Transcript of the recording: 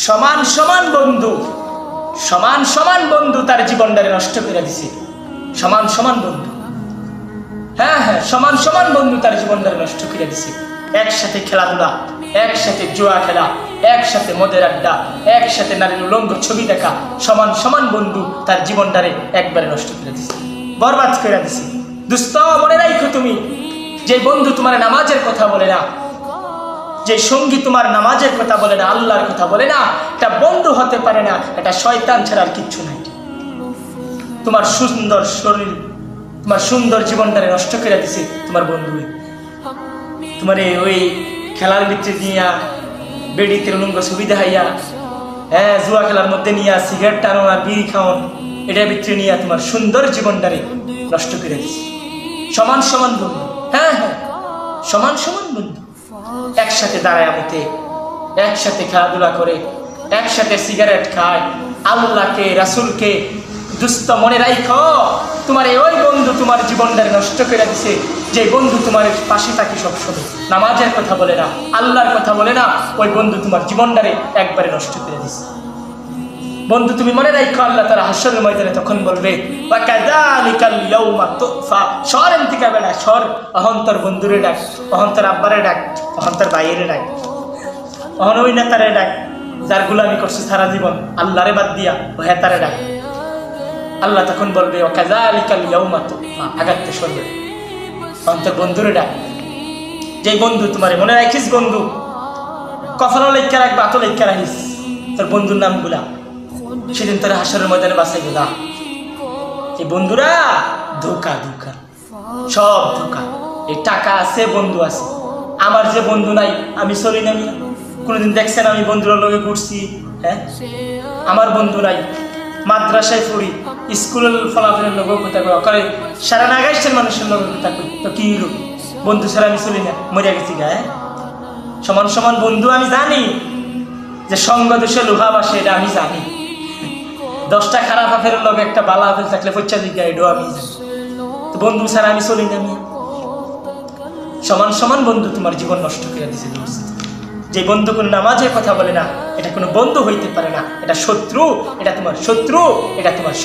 সমান সমান বন্ধু, সমান সমান বন্ধু তার জীবনটারে নষ্ট করে দিছে। সমান সমান বন্ধু, হ্যাঁ হ্যাঁ, সমান সমান বন্ধু তার জীবনটারে নষ্ট করে দিছে। একসাথে খেলাধুলা, একসাথে জুয়া খেলা, একসাথে মদের আড্ডা, একসাথে নারীর উলঙ্গ ছবি দেখা, সমান সমান বন্ধু তার জীবনটারে একবারে নষ্ট করে দিছে, বরবাদ করে দিছে। দুস্ত মনে রাখো তুমি, যে বন্ধু তোমার নামাজের কথা বলে না, যে সঙ্গী তোমার নামাজের কথা বলে না, আল্লাহর কথা বলে না, এটা বন্ধু হতে পারে না। এটা শয়তান ছাড়া আর কিচ্ছু নাই। তোমার সুন্দর শরীর, তোমার সুন্দর জীবনটারে নষ্ট করে দিছে তোমার বন্ধু। তোমার ওই খেলার ভিতরে নিয়া, বেড়িতে উলঙ্গ ছবি দেখাইয়া, হ্যাঁ, জুয়া খেলার মধ্যে নিয়া, সিগারেট টানো আর বিড়ি খাওয়ান, এটার ভিতরে নিয়ে তোমার সুন্দর জীবনটারে নষ্ট করে দিছে। সমান সমান বন্ধু, হ্যাঁ হ্যাঁ, সমান সমান বন্ধু একসাথে দাঁড়ায় আমতে, একসাথে খেলাধুলা করে, একসাথে সিগারেট খায়, আল্লাহকে রাসূলকে দুস্ত মনে রাখো। তোমার ওই বন্ধু তোমার জীবনটারে নষ্ট করে দিছে, যে বন্ধু তোমার পাশে থাকে সবসময়, নামাজের কথা বলে না, আল্লাহর কথা বলে না, ওই বন্ধু তোমার জীবনটারে একবারে নষ্ট করে দিছে। বন্ধু তুমি মনে রাখো, আল্লাহ তাআলা হাশরের ময়দানে তখন বলবে, ওয়া কাযালিকাল ইয়াউমা তুফা, শরম থেকে বেড়া সর, অহন্তর বন্ধুরে ডাক, অহন্তর আব্বারে ডাক, অহন্তর ভাইয়েরে ডাক, অহন ওই নেতারে ডাক, যার গোলামি করছে সারা জীবন আল্লাহরে বাদ দিয়া, ও হেতারে ডাক। আল্লাহ তখন বলবে, ওয়া কাযালিকাল ইয়াউমা তুফা, আগাতে সরবে, অহন্তর বন্ধুরে ডাক। যে বন্ধু তোমারে মনে রাখিস, বন্ধু কফলও লেখা রাখবা, আতো লেখা রাখিস তোর বন্ধুর নামগুলা, সেদিন তোর হাশরের ময়দানে বাঁচাই গেলা। এই বন্ধুরা ধোকা, ধোকা, সব ধোকা। এই টাকা আছে, বন্ধু আছে। আমার যে বন্ধু নাই, আমি চলি না। কোনোদিন দেখছেন আমি বন্ধুরা লগে ঘুরছি? হ্যাঁ, আমার বন্ধু নাই। মাদ্রাসায় পড়ি, স্কুলের ফলাফলের লোক কথা করে, সারা নাগাইশের মানুষের লোক কথা কই, তো কি হলো? বন্ধু ছাড়া আমি চলি না, মরে গেছি গায়ে। সমান সমান বন্ধু আমি জানি যে সঙ্গ দোষে লোহা বাসে, এটা আমি জানি। 10টা খারাপ আফের লগে একটা বালা আফের থাকলে পয়সা দিকে এটাও আমি জানি। তো বন্ধু ছাড়া আমি চলি না। সমান সমান বন্ধু তোমার জীবন নষ্ট করে দিছে। যে বন্ধু কোন নামাজের কথা বলে না, এটা কোনো বন্ধু হইতে পারে না। এটা শত্রু, এটা তোমার শত্রু, এটা তোমার